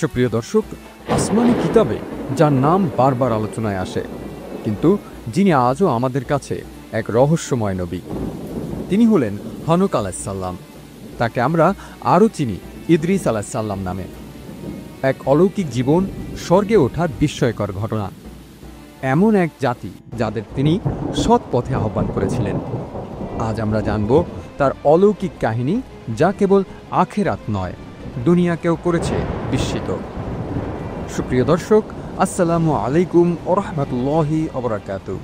সুপ্রিয় দর্শক, আসমানি কিতাবে যার নাম বারবার আলোচনায় আসে, কিন্তু যিনি আজও আমাদের কাছে এক রহস্যময় নবী, তিনি হলেন হনক আলাইসাল্লাম। তাকে আমরা আরও চিনি ইদ্রিস আলাইসাল্লাম নামে। এক অলৌকিক জীবন, স্বর্গে ওঠার বিস্ময়কর ঘটনা। এমন এক জাতি যাদের তিনি সৎ পথে আহ্বান করেছিলেন। আজ আমরা জানব তার অলৌকিক কাহিনী, যা কেবল আখেরাত নয়, দুনিয়াকেও করেছে বিস্মিত। সুপ্রিয় দর্শক, আসসালামু আলাইকুম ওয়া রাহমাতুল্লাহি ওয়া বারাকাতুহু।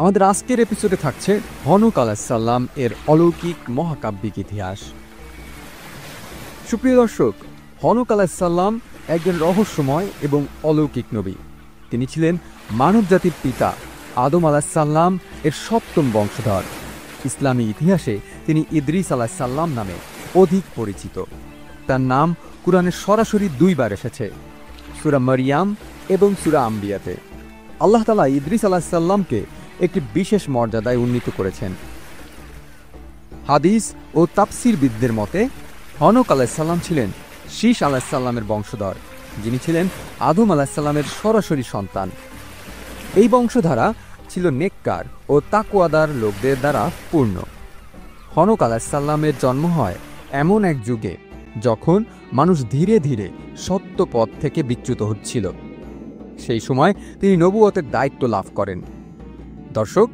আমাদের আজকের এপিসোডে থাকছে হনক আলাইসাল্লাম এর অলৌকিক মহাকাব্যিক ইতিহাস। সুপ্রিয় দর্শক, হনক আলাইসাল্লাম একজন রহস্যময় এবং অলৌকিক নবী। তিনি ছিলেন মানবজাতির পিতা আদম আলাইসাল্লাম এর সপ্তম বংশধর। ইসলামী ইতিহাসে তিনি ইদ্রিস আলাইসাল্লাম নামে অধিক পরিচিত। তার নাম কুরআনে সরাসরি দুইবার এসেছে, সূরা মারিয়াম এবং সূরা আম্বিয়াতে। আল্লাহ তাআলা ইদ্রিস আলাইসাল্লামকে একটি বিশেষ মর্যাদায় উন্নীত করেছেন। হাদিস ও তাফসীরবিদদের মতে হনক আলাইসাল্লাম ছিলেন শীস আলাইসাল্লামের বংশধর, যিনি ছিলেন আদম আলাইসাল্লামের সরাসরি সন্তান। এই বংশধারা ছিল নেককার ও তাকওয়াদার লোকদের দ্বারা পূর্ণ। হনক আলাইসাল্লামের জন্ম হয় এমন এক যুগে যখন মানুষ ধীরে ধীরে সত্য পথ থেকে বিচ্যুত হচ্ছিল। সেই সময় তিনি নবুয়তের দায়িত্ব লাভ করেন। দর্শক,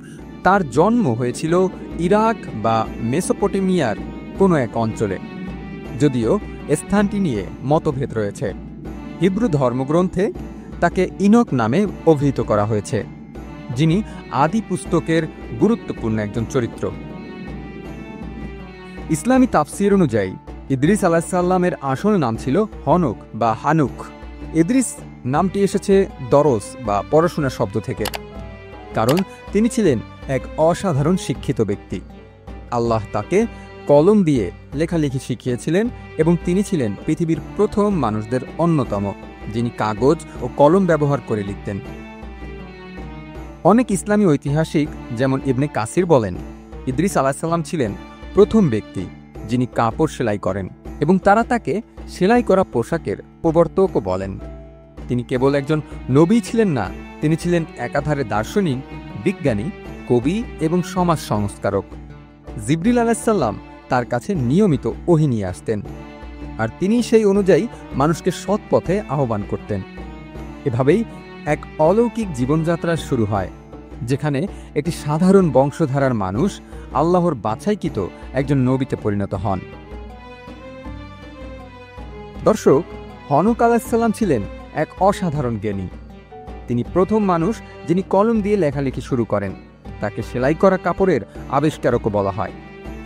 তার জন্ম হয়েছিল ইরাক বা মেসোপটেমিয়ার কোনো এক অঞ্চলে, যদিও স্থানটি নিয়ে মতভেদ রয়েছে। হিব্রু ধর্মগ্রন্থে তাকে ইনক নামে অভিহিত করা হয়েছে, যিনি আদি পুস্তকের গুরুত্বপূর্ণ একজন চরিত্র। ইসলামী তাফসীর অনুযায়ী ইদ্রিস আলাইসাল্লামের আসল নাম ছিল হনক বা হানুক। ইদ্রিস নামটি এসেছে দরস বা পড়াশোনা শব্দ থেকে, কারণ তিনি ছিলেন এক অসাধারণ শিক্ষিত ব্যক্তি। আল্লাহ তাকে কলম দিয়ে লেখালেখি শিখিয়েছিলেন এবং তিনি ছিলেন পৃথিবীর প্রথম মানুষদের অন্যতম, যিনি কাগজ ও কলম ব্যবহার করে লিখতেন। অনেক ইসলামী ঐতিহাসিক যেমন ইবনে কাসির বলেন, ইদ্রিস আলাইসাল্লাম ছিলেন প্রথম ব্যক্তি যিনি কাপড় সেলাই করেন এবং তারা তাকে সেলাই করা পোশাকের প্রবর্তকও বলেন। তিনি কেবল একজন নবী ছিলেন না, তিনি ছিলেন একাধারে দার্শনিক, বিজ্ঞানী, কবি এবং সমাজ সংস্কারক। জিবরিল আলাইসাল্লাম তার কাছে নিয়মিত ওহী নিয়ে আসতেন, আর তিনি সেই অনুযায়ী মানুষকে সৎ পথে আহ্বান করতেন। এভাবেই এক অলৌকিক জীবনযাত্রা শুরু হয়, যেখানে একটি সাধারণ বংশধারার মানুষ আল্লাহর বাছাইকৃত একজন নবীতে পরিণত হন। দর্শক, হনক আলাইসাল্লাম ছিলেন এক অসাধারণ জ্ঞানী। তিনি প্রথম মানুষ যিনি কলম দিয়ে লেখালেখি শুরু করেন। তাকে সেলাই করা কাপড়ের আবিষ্কারকও বলা হয়।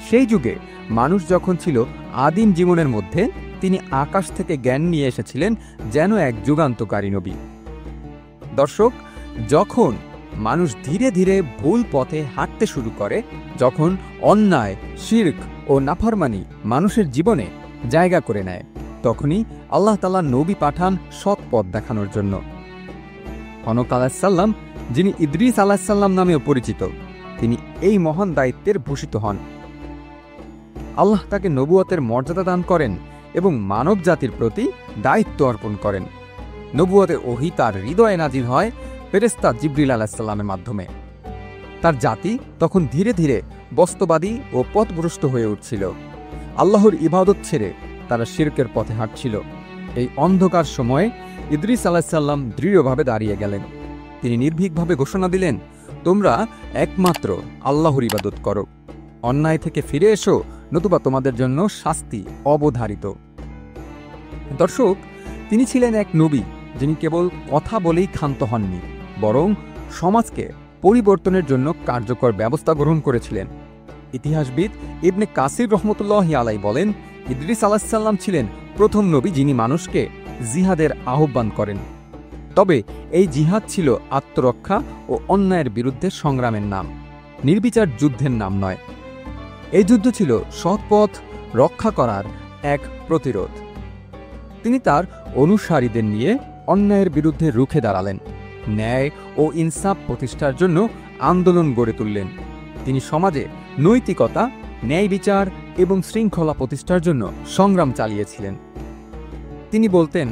সেই যুগে মানুষ যখন ছিল আদিম জীবনের মধ্যে, তিনি আকাশ থেকে জ্ঞান নিয়ে এসেছিলেন যেন এক যুগান্তকারী নবী। দর্শক, যখন মানুষ ধীরে ধীরে ভুল পথে হাঁটতে শুরু করে, যখন অন্যায়, শিরক ও নাফরমানি মানুষের জীবনে জায়গা করে নেয়, তখনই আল্লাহ তাআলা নবী পাঠান সৎ পথ দেখানোর জন্য। হনক আলাইসাল্লাম, যিনি ইদ্রিস আলাইসাল্লাম নামেও পরিচিত, তিনি এই মহান দায়িত্বের ভূষিত হন। আল্লাহ তাকে নবুয়তের মর্যাদা দান করেন এবং মানব জাতির প্রতি দায়িত্ব অর্পণ করেন। নবুয়তের ওহী তার হৃদয়ে নাজিল হয় ফেরেশতা জিবরিল আলাইসাল্লামের মাধ্যমে। তার জাতি তখন ধীরে ধীরে বস্তুবাদী ও পথভ্রষ্ট হয়ে উঠছিল। আল্লাহর ইবাদত ছেড়ে তারা শিরকের পথে হাঁটছিল। এই অন্ধকার সময়ে ইদ্রিস আলাইসাল্লাম দৃঢ়ভাবে দাঁড়িয়ে গেলেন। তিনি নির্ভীকভাবে ঘোষণা দিলেন, তোমরা একমাত্র আল্লাহর ইবাদত করো, অন্যায় থেকে ফিরে এসো, নতুবা তোমাদের জন্য শাস্তি অবধারিত। দর্শক, তিনি ছিলেন এক নবী যিনি কেবল কথা বলেই ক্ষান্ত হননি, বরং সমাজকে পরিবর্তনের জন্য কার্যকর ব্যবস্থা গ্রহণ করেছিলেন। ইতিহাসবিদ ইবনে কাসির রহমতুল্লাহি আলাইহি বলেন, ইদ্রিস আলাইসাল্লাম ছিলেন প্রথম নবী যিনি মানুষকে জিহাদের আহ্বান করেন। তবে এই জিহাদ ছিল আত্মরক্ষা ও অন্যায়ের বিরুদ্ধে সংগ্রামের নাম, নির্বিচার যুদ্ধের নাম নয়। এই যুদ্ধ ছিল সৎ পথ রক্ষা করার এক প্রতিরোধ। তিনি তার অনুসারীদের নিয়ে অন্যায়ের বিরুদ্ধে রুখে দাঁড়ালেন, ন্যায় ও ইনসাফ প্রতিষ্ঠার জন্য আন্দোলন গড়ে তুললেন। তিনি সমাজে নৈতিকতা ন্যায় বিচার এবং শৃঙ্খলা প্রতিষ্ঠার জন্য সংগ্রাম চালিয়েছিলেন। তিনি বলতেন,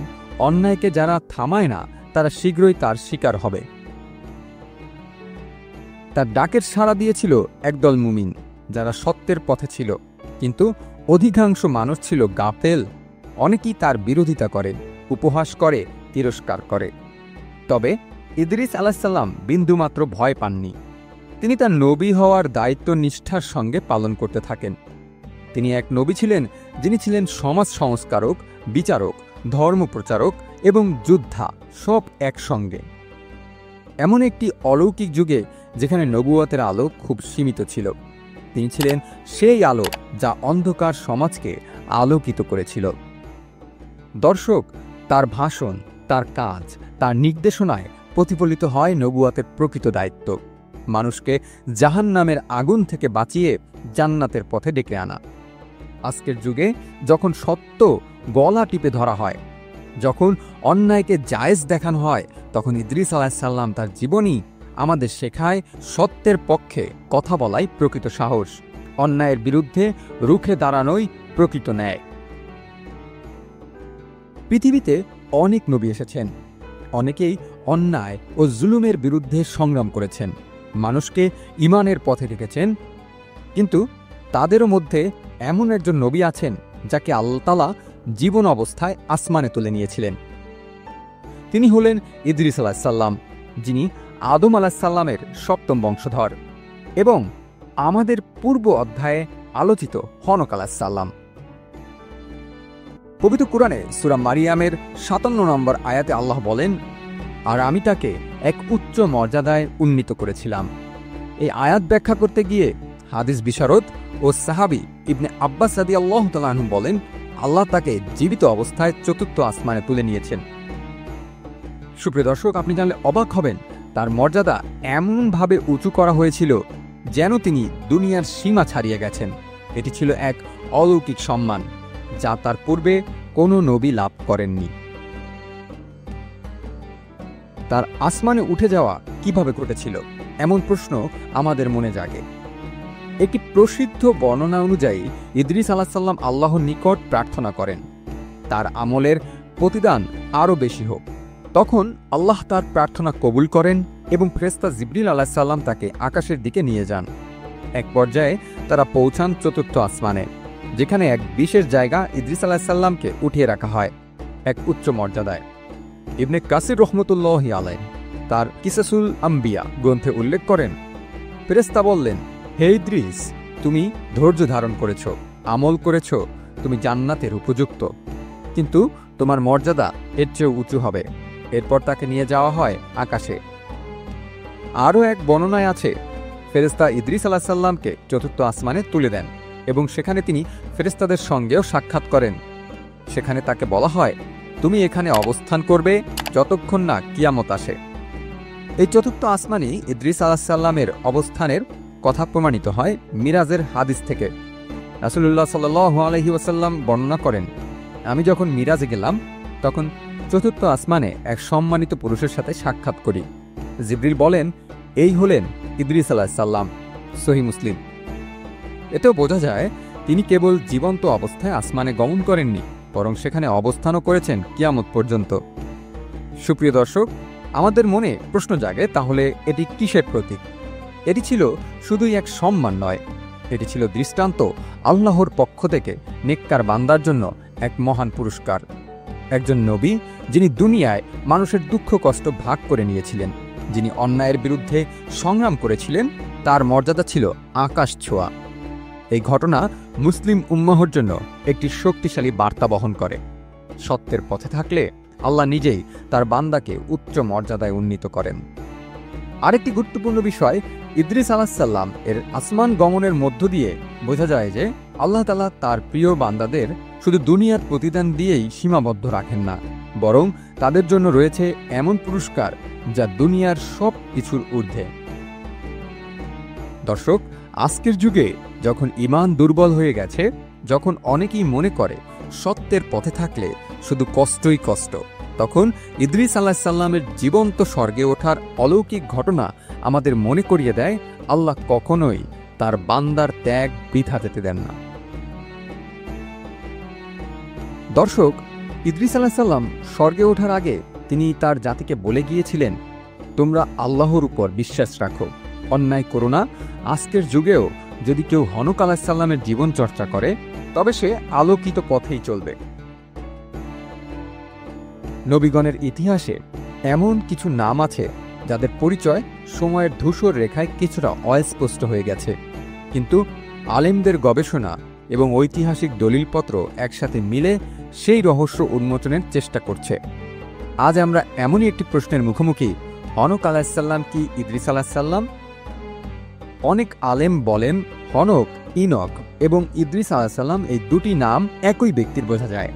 অন্যায়কে যারা থামায় না তারা শীঘ্রই তার শিকার হবে। তার ডাকের সাড়া দিয়েছিল একদল মুমিন যারা সত্যের পথে ছিল, কিন্তু অধিকাংশ মানুষ ছিল গাফেল। অনেকেই তার বিরোধিতা করে, উপহাস করে, তিরস্কার করে। তবে ইদ্রিস আলাইহিসসালাম বিন্দুমাত্র ভয় পাননি। তিনি তার নবী হওয়ার দায়িত্ব নিষ্ঠার সঙ্গে পালন করতে থাকেন। তিনি এক নবী ছিলেন যিনি ছিলেন সমাজ সংস্কারক, বিচারক, ধর্মপ্রচারক এবং যোদ্ধা, সব একসঙ্গে। এমন একটি অলৌকিক যুগে যেখানে নবুয়তের আলো খুব সীমিত ছিল, তিনি ছিলেন সেই আলো যা অন্ধকার সমাজকে আলোকিত করেছিল। দর্শক, তার ভাষণ, তার কাজ, তার নির্দেশনায় প্রতিফলিত হয় নবুয়তের প্রকৃত দায়িত্ব, মানুষকে জাহান্নামের আগুন থেকে বাঁচিয়ে জান্নাতের পথে ডেকে আনা। আজকের যুগে যখন সত্য গলা টিপে ধরা হয়, যখন অন্যায়কে জায়েজ দেখানো হয়, তখন ইদ্রিস আলাইহিসসালাম তার জীবনী আমাদের শেখায় সত্যের পক্ষে কথা বলাই প্রকৃত সাহস, অন্যায়ের বিরুদ্ধে রুখে দাঁড়ানোই প্রকৃত ন্যায়। পৃথিবীতে অনেক নবী এসেছেন, অনেকেই অন্যায় ও জুলুমের বিরুদ্ধে সংগ্রাম করেছেন, মানুষকে ঈমানের পথে রেখেছেন। কিন্তু তাদেরও মধ্যে এমন একজন নবী আছেন যাকে আল্লাহ তাআলা জীবন অবস্থায় আসমানে তুলে নিয়েছিলেন। তিনি হলেন ইদ্রিস আলাইহিসসালাম, যিনি আদম আলাইহিসসালামের সপ্তম বংশধর এবং আমাদের পূর্ব অধ্যায়ে আলোচিত হনক আলাইহিসসালাম। পবিত্র কুরআনে সূরা মারিয়ামের ৫৭ নম্বর আয়াতে আল্লাহ বলেন, আর আমি তাকে এক উচ্চ মর্যাদায় উন্নীত করেছিলাম। এই আয়াত ব্যাখ্যা করতে গিয়ে হাদিস বিশারদ ও সাহাবী ইবনে আব্বাস রাদিয়াল্লাহু তাআলা আনহু বলেন, আল্লাহ তাকে জীবিত অবস্থায় চতুর্থ আসমানে তুলে নিয়েছেন। সুপ্রিয় দর্শক, আপনি জানলে অবাক হবেন, তার মর্যাদা এমনভাবে উঁচু করা হয়েছিল যেন তিনি দুনিয়ার সীমা ছাড়িয়ে গেছেন। এটি ছিল এক অলৌকিক সম্মান যা তার পূর্বে কোনো নবী লাভ করেননি। তার আসমানে উঠে যাওয়া কিভাবে ঘটেছিল, এমন প্রশ্ন আমাদের মনে জাগে। একটি প্রসিদ্ধ বর্ণনা অনুযায়ী ইদ্রিস আলাইহিসসালাম আল্লাহর নিকট প্রার্থনা করেন তার আমলের প্রতিদান আরও বেশি হোক। তখন আল্লাহ তার প্রার্থনা কবুল করেন এবং ফেরেশতা জিবরিল আলাইহিসসালাম তাকে আকাশের দিকে নিয়ে যান। এক পর্যায়ে তারা পৌঁছান চতুর্থ আসমানে, যেখানে এক বিশেষ জায়গা ইদ্রিস আলাইহিসসালামকে উঠিয়ে রাখা হয় এক উচ্চ মর্যাদায়। ইবনে কাসির রহমতুল্লাহি আলাইহি তার কিসাসুল আম্বিয়া গ্রন্থে উল্লেখ করেন, ফেরেশতা বললেন, হে ইদ্রিস, তুমি ধৈর্য ধারণ করেছ, আমল করেছ, তুমি জান্নাতের উপযুক্ত, কিন্তু তোমার মর্যাদা এর চেয়েও উঁচু হবে। এরপর তাকে নিয়ে যাওয়া হয় আকাশে। আরও এক বর্ণনায় আছে, ফেরেশতা ইদ্রিস আলাইহিসসালামকে চতুর্থ আসমানে তুলে দেন এবং সেখানে তিনি ফেরেশতাদের সঙ্গেও সাক্ষাৎ করেন। সেখানে তাকে বলা হয়, তুমি এখানে অবস্থান করবে যতক্ষণ না কিয়ামত আসে। এই চতুর্থ আসমানে ইদ্রিস আলাইহিসসালামের অবস্থানের কথা প্রমাণিত হয় মিরাজের হাদিস থেকে। রাসূলুল্লাহ সাল্লাল্লাহু আলাইহি ওয়াসাল্লাম বর্ণনা করেন, আমি যখন মিরাজে গেলাম তখন চতুর্থ আসমানে এক সম্মানিত পুরুষের সাথে সাক্ষাৎ করি। জিবরিল বলেন, এই হলেন ইদ্রিস আলাইহিসসালাম। সহিহ মুসলিম। এতেও বোঝা যায় তিনি কেবল জীবন্ত অবস্থায় আসমানে গমন করেননি, বরং সেখানে অবস্থানও করেছেন কিয়ামত পর্যন্ত। সুপ্রিয় দর্শক, আমাদের মনে প্রশ্ন জাগে, তাহলে এটি কিসের প্রতীক? এটি ছিল শুধুই এক সম্মান নয়, এটি ছিল দৃষ্টান্ত আল্লাহর পক্ষ থেকে নেককার বান্দার জন্য এক মহান পুরস্কার। একজন নবী যিনি দুনিয়ায় মানুষের দুঃখ কষ্ট ভাগ করে নিয়েছিলেন, যিনি অন্যায়ের বিরুদ্ধে সংগ্রাম করেছিলেন, তার মর্যাদা ছিল আকাশ ছোঁয়া। এই ঘটনা মুসলিম উম্মাহর জন্য একটি শক্তিশালী বার্তা বহন করে। সত্যের পথে থাকলে আল্লাহ নিজেই তার বান্দাকে উচ্চ মর্যাদায় উন্নীত করেন। আরেকটি গুরুত্বপূর্ণ বিষয়, ইদ্রিস আলাইহিসসালাম এর আসমান গমনের মধ্য দিয়ে বোঝা যায় যে আল্লাহ তাআলা তার প্রিয় বান্দাদের শুধু দুনিয়ার প্রতিদান দিয়েই সীমাবদ্ধ রাখেন না, বরং তাদের জন্য রয়েছে এমন পুরস্কার যা দুনিয়ার সব কিছুর ঊর্ধ্বে। দর্শক, আজকের যুগে যখন ঈমান দুর্বল হয়ে গেছে, যখন অনেকেই মনে করে সত্যের পথে থাকলে শুধু কষ্টই কষ্ট, তখন ইদ্রিস আলাইহিসসালামের জীবন্ত স্বর্গে ওঠার অলৌকিক ঘটনা আমাদের মনে করিয়ে দেয়, আল্লাহ কখনোই তার বান্দার ত্যাগ বৃথা যেতে দেন না। দর্শক, ইদ্রিস আলাইহিস সালাম স্বর্গে ওঠার আগে তিনি তার জাতিকে বলে গিয়েছিলেন, তোমরা আল্লাহর উপর বিশ্বাস রাখো, অন্যায় করো না। আজকের যুগেও যদি কেউ হনক আলাইহিস সালামের জীবন চর্চা করে তবে সে আলোকিত পথেই চলবে। নবীগণের ইতিহাসে এমন কিছু নাম আছে যাদের পরিচয় সময়ের ধূসর রেখায় কিছুটা অস্পষ্ট হয়ে গেছে, কিন্তু আলেমদের গবেষণা এবং ঐতিহাসিক দলিলপত্র একসাথে মিলে সেই রহস্য উন্মোচনের চেষ্টা করছে। আজ আমরা এমনই একটি প্রশ্নের মুখোমুখি, হনক আলাইহিস সালাম কি ইদ্রিস আলাইহিস সালাম? অনেক আলেম বলেন হনক, ইনক এবং ইদ্রিস আলাইহিস সালাম এই দুটি নাম একই ব্যক্তির বোঝা যায়।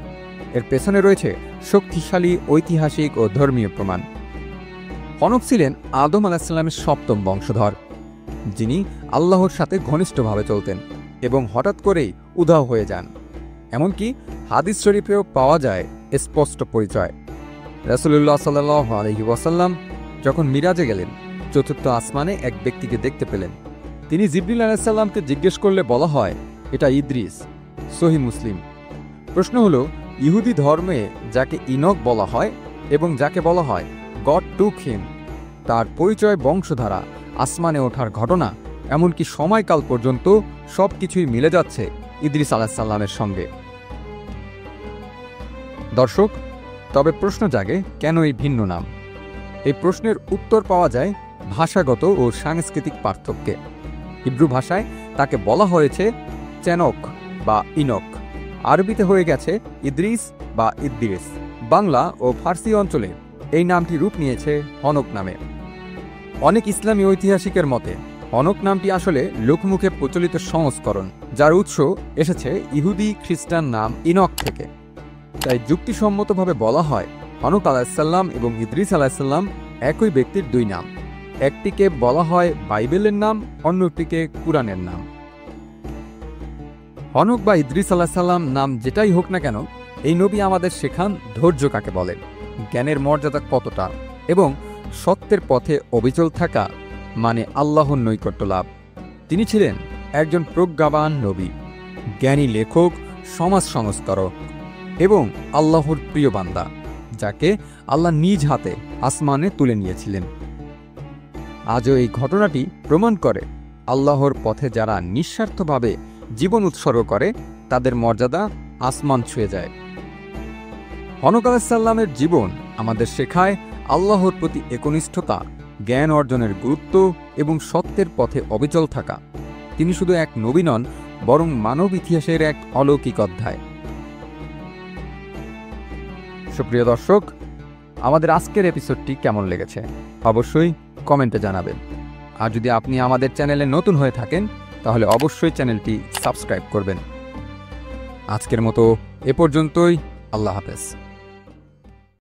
এর পেছনে রয়েছে শক্তিশালী ঐতিহাসিক ও ধর্মীয় প্রমাণ। হনক ছিলেন আদম আলাইহিস সালামের সপ্তম বংশধর, যিনি আল্লাহর সাথে ঘনিষ্ঠভাবে চলতেন এবং হঠাৎ করেই উধাও হয়ে যান। এমনকি হাদিস শরীফেও পাওয়া যায় স্পষ্ট পরিচয়। রাসূলুল্লাহ সাল্লাল্লাহু আলাইহি ওয়াসাল্লাম যখন মিরাজে গেলেন, চতুর্থ আসমানে এক ব্যক্তিকে দেখতে পেলেন। তিনি জিবরিল আলাইহিস সালামকে জিজ্ঞেস করলে বলা হয়, এটা ইদ্রিস। সহিহ মুসলিম। প্রশ্ন হলো, ইহুদি ধর্মে যাকে ইনক বলা হয় এবং যাকে বলা হয় গড টুক হিম, তার পরিচয়, বংশধারা, আসমানে ওঠার ঘটনা, এমনকি সময়কাল পর্যন্ত সবকিছুই মিলে যাচ্ছে ইদ্রিস আলাইহিস সালামের সঙ্গে। দর্শক, তবে প্রশ্ন জাগে, কেন এই ভিন্ন নাম? এই প্রশ্নের উত্তর পাওয়া যায় ভাষাগত ও সাংস্কৃতিক পার্থক্যে। হিব্রু ভাষায় তাকে বলা হয়েছে চেনক বা ইনক, আরবিতে হয়ে গেছে ইদ্রিস বা ইদ্রিস। বাংলা ও ফার্সি অঞ্চলে এই নামটি রূপ নিয়েছে হনক নামে। অনেক ইসলামী ঐতিহাসিকের মতে হনক নামটি আসলে লোকমুখে প্রচলিত সংস্করণ, যার উৎস এসেছে ইহুদি খ্রিস্টান নাম ইনক থেকে। তাই যুক্তিসম্মতভাবে বলা হয় হনক আলাইহিস সালাম এবং ইদ্রিস আলাইহিস সালাম একই ব্যক্তির দুই নাম। একটিকে বলা হয় বাইবেলের নাম, অন্যটিকে কুরআনের নাম। হনক বা ইদ্রিস আলাইহিস সালাম নাম যেটাই হোক না কেন, এই নবী আমাদের শেখান ধৈর্য কাকে বলে, জ্ঞানের মর্যাদা কতটা, এবং সত্যের পথে অবিচল থাকা মানে আল্লাহর নৈকট্য লাভ। তিনি ছিলেন একজন প্রজ্ঞাবান নবী, জ্ঞানী লেখক, সমাজ সংস্কারক এবং আল্লাহর প্রিয় বান্দা, যাকে আল্লাহ নিজ হাতে আসমানে তুলে নিয়েছিলেন। আজও এই ঘটনাটি প্রমাণ করে আল্লাহর পথে যারা নিঃস্বার্থভাবে জীবন উৎসর্গ করে তাদের মর্যাদা আসমান ছুঁয়ে যায়। হনক আলাইহিস সালামের জীবন আমাদের শেখায় আল্লাহর প্রতি একনিষ্ঠতা, জ্ঞান অর্জনের গুরুত্ব এবং সত্যের পথে অবিচল থাকা। তিনি শুধু এক নবী নন, বরং মানব ইতিহাসের এক অলৌকিক অধ্যায়। সুপ্রিয় দর্শক, আমাদের আজকের এপিসোডটি কেমন লেগেছে অবশ্যই কমেন্টে জানাবেন। আর যদি আপনি আমাদের চ্যানেলে নতুন হয়ে থাকেন তাহলে অবশ্যই চ্যানেলটি সাবস্ক্রাইব করবেন। আজকের মতো এ পর্যন্তই। আল্লাহ হাফেজ।